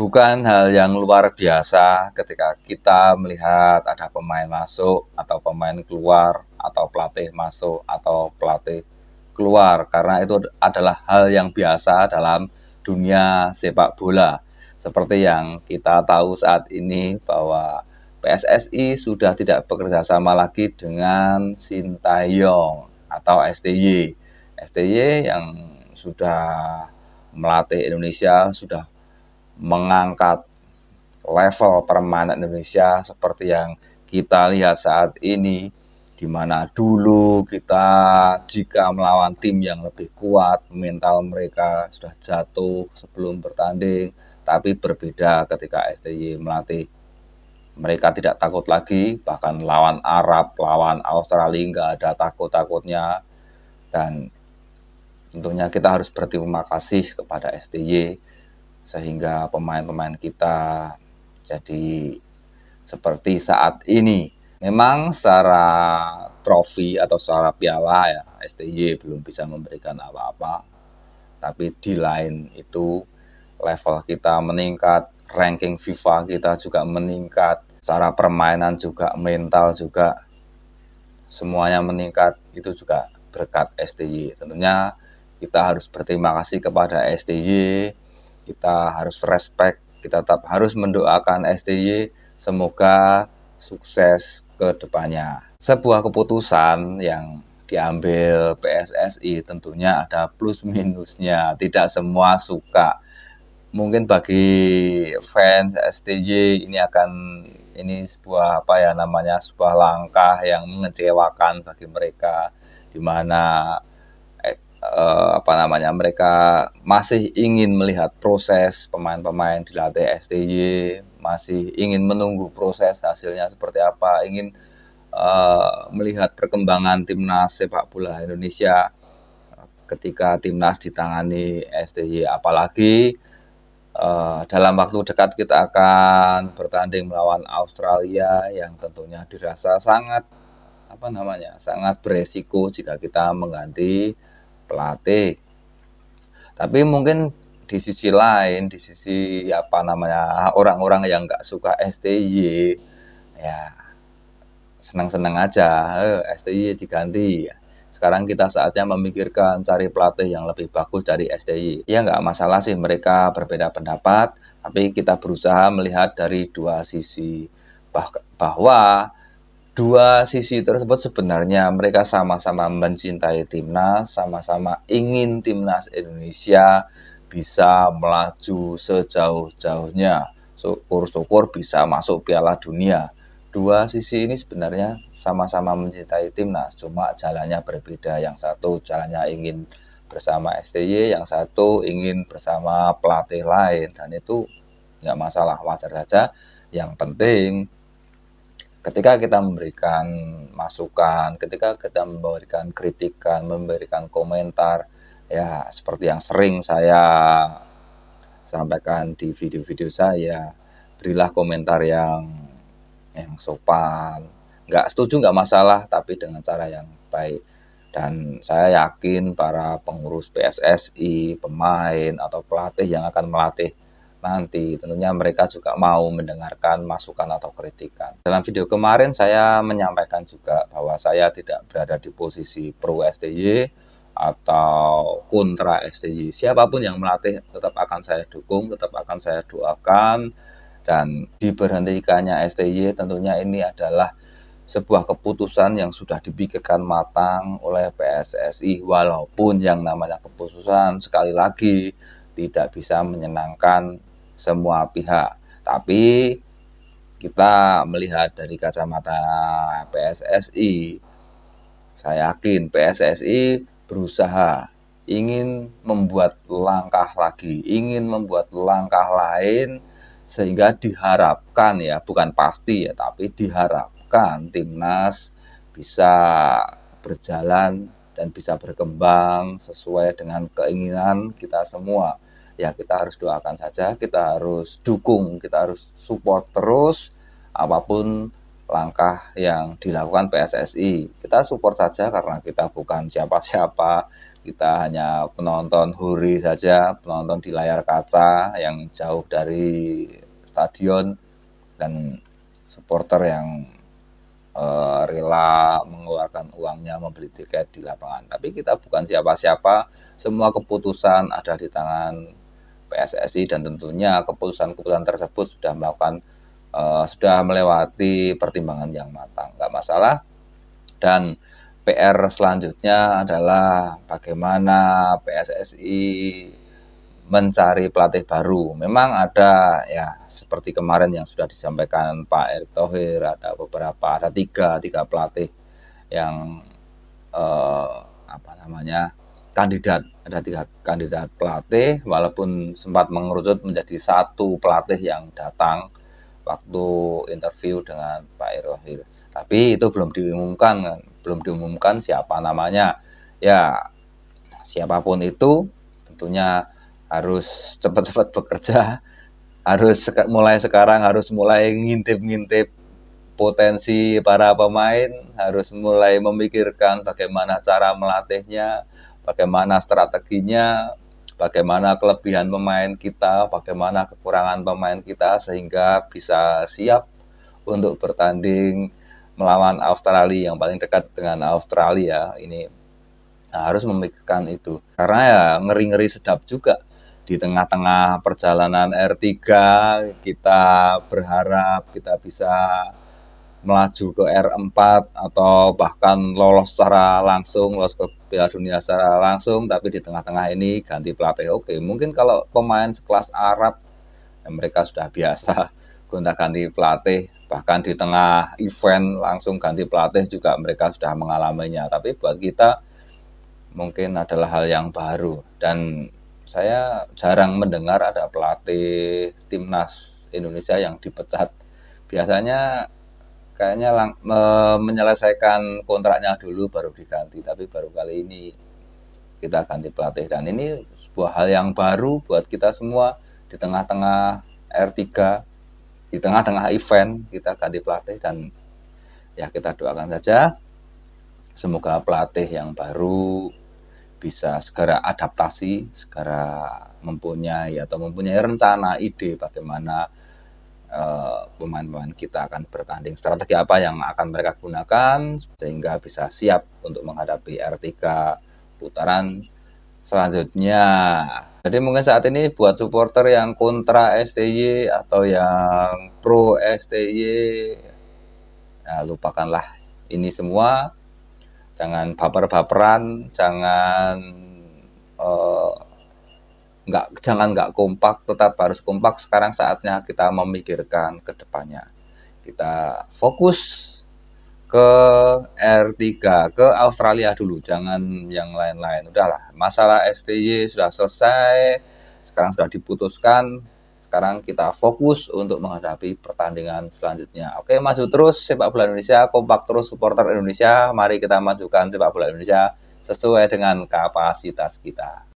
Bukan hal yang luar biasa ketika kita melihat ada pemain masuk atau pemain keluar atau pelatih masuk atau pelatih keluar, karena itu adalah hal yang biasa dalam dunia sepak bola. Seperti yang kita tahu saat ini bahwa PSSI sudah tidak bekerja sama lagi dengan Sintayong atau STY. STY yang sudah melatih Indonesia, sudah mengangkat level permainan Indonesia seperti yang kita lihat saat ini, di mana dulu kita jika melawan tim yang lebih kuat, mental mereka sudah jatuh sebelum bertanding, tapi berbeda ketika STY melatih. Mereka tidak takut lagi, bahkan lawan Arab, lawan Australia nggak ada takut-takutnya. Dan tentunya kita harus berterima kasih kepada STY sehingga pemain-pemain kita jadi seperti saat ini. Memang secara trofi atau secara piala ya STY belum bisa memberikan apa-apa, tapi di lain itu level kita meningkat, ranking FIFA kita juga meningkat, secara permainan juga, mental juga, semuanya meningkat. Itu juga berkat STY. Tentunya kita harus berterima kasih kepada STY, kita harus respect, kita tetap harus mendoakan STY semoga sukses ke depannya. Sebuah keputusan yang diambil PSSI tentunya ada plus minusnya, tidak semua suka. Mungkin bagi fans STY ini sebuah sebuah langkah yang mengecewakan bagi mereka, di mana mereka masih ingin melihat proses pemain-pemain dilatih STY, masih ingin menunggu proses hasilnya seperti apa, ingin melihat perkembangan timnas sepak bola Indonesia ketika timnas ditangani STY. Apalagi dalam waktu dekat kita akan bertanding melawan Australia yang tentunya dirasa sangat sangat beresiko jika kita mengganti pelatih. Tapi mungkin di sisi lain, di sisi orang-orang yang nggak suka STY ya senang-senang aja, STY diganti. Sekarang kita saatnya memikirkan cari pelatih yang lebih bagus dari STY. Ya nggak masalah sih mereka berbeda pendapat, tapi kita berusaha melihat dari dua sisi. Bahwa dua sisi tersebut sebenarnya mereka sama-sama mencintai timnas, sama-sama ingin timnas Indonesia bisa melaju sejauh-jauhnya. Syukur-syukur bisa masuk Piala Dunia. Dua sisi ini sebenarnya sama-sama mencintai timnas, cuma jalannya berbeda. Yang satu jalannya ingin bersama STY, yang satu ingin bersama pelatih lain, dan itu nggak masalah, wajar saja. Yang penting ketika kita memberikan masukan, ketika kita memberikan kritikan, memberikan komentar, ya seperti yang sering saya sampaikan di video-video saya, berilah komentar yang sopan. Nggak setuju nggak masalah, tapi dengan cara yang baik. Dan saya yakin para pengurus PSSI, pemain atau pelatih yang akan melatih nanti, tentunya mereka juga mau mendengarkan masukan atau kritikan. Dalam video kemarin saya menyampaikan juga bahwa saya tidak berada di posisi pro STY atau kontra STY. Siapapun yang melatih tetap akan saya dukung, tetap akan saya doakan. Dan diberhentikannya STY tentunya ini adalah sebuah keputusan yang sudah dipikirkan matang oleh PSSI, walaupun yang namanya keputusan sekali lagi tidak bisa menyenangkan semua pihak. Tapi kita melihat dari kacamata PSSI, saya yakin PSSI berusaha ingin membuat langkah lagi, ingin membuat langkah lain, sehingga diharapkan ya, bukan pasti ya, tapi diharapkan timnas bisa berjalan dan bisa berkembang sesuai dengan keinginan kita semua. Ya kita harus doakan saja, kita harus dukung, kita harus support terus apapun langkah yang dilakukan PSSI. Kita support saja karena kita bukan siapa-siapa, Kita hanya penonton huri saja, penonton di layar kaca yang jauh dari stadion, dan supporter yang rela mengeluarkan uangnya membeli tiket di lapangan. Tapi kita bukan siapa-siapa, semua keputusan ada di tangan PSSI, dan tentunya keputusan-keputusan tersebut sudah melewati pertimbangan yang matang, nggak masalah. Dan PR selanjutnya adalah bagaimana PSSI mencari pelatih baru. Memang ada ya, seperti kemarin yang sudah disampaikan Pak Erick Thohir, ada tiga pelatih yang kandidat, ada 3 kandidat pelatih, walaupun sempat mengerucut menjadi 1 pelatih yang datang waktu interview dengan Pak Erick Thohir. Tapi itu belum diumumkan siapa namanya. Ya, siapapun itu tentunya harus cepat-cepat bekerja, mulai sekarang harus mulai ngintip-ngintip potensi para pemain, harus mulai memikirkan bagaimana cara melatihnya, bagaimana strateginya, bagaimana kelebihan pemain kita, bagaimana kekurangan pemain kita, sehingga bisa siap untuk bertanding melawan Australia, yang paling dekat dengan Australia ini. Nah, harus memikirkan itu, karena ya ngeri-ngeri sedap juga di tengah-tengah perjalanan R3 kita berharap kita bisa melaju ke R4 atau bahkan lolos ke Piala Dunia secara langsung, tapi di tengah-tengah ini ganti pelatih. Oke, mungkin kalau pemain sekelas Arab ya mereka sudah biasa gonta-ganti pelatih, bahkan di tengah event langsung ganti pelatih juga mereka sudah mengalaminya. Tapi buat kita mungkin adalah hal yang baru, dan saya jarang mendengar ada pelatih timnas Indonesia yang dipecat. Biasanya kayaknya menyelesaikan kontraknya dulu baru diganti, tapi baru kali ini kita ganti pelatih, dan ini sebuah hal yang baru buat kita semua. Di tengah-tengah R3, di tengah-tengah event kita ganti pelatih, dan ya kita doakan saja semoga pelatih yang baru bisa segera adaptasi, segera mempunyai rencana, ide bagaimana pemain-pemain kita akan bertanding, strategi apa yang akan mereka gunakan sehingga bisa siap untuk menghadapi R3 putaran selanjutnya. Jadi mungkin saat ini buat supporter yang kontra STY atau yang pro STY, ya lupakanlah ini semua. Jangan baper-baperan, jangan kompak, tetap harus kompak. Sekarang saatnya kita memikirkan ke depannya. Kita fokus ke R3, ke Australia dulu, jangan yang lain-lain. Udahlah, masalah STY sudah selesai, sekarang sudah diputuskan. Sekarang kita fokus untuk menghadapi pertandingan selanjutnya. Oke, maju terus sepak bola Indonesia, kompak terus supporter Indonesia. Mari kita majukan sepak bola Indonesia sesuai dengan kapasitas kita.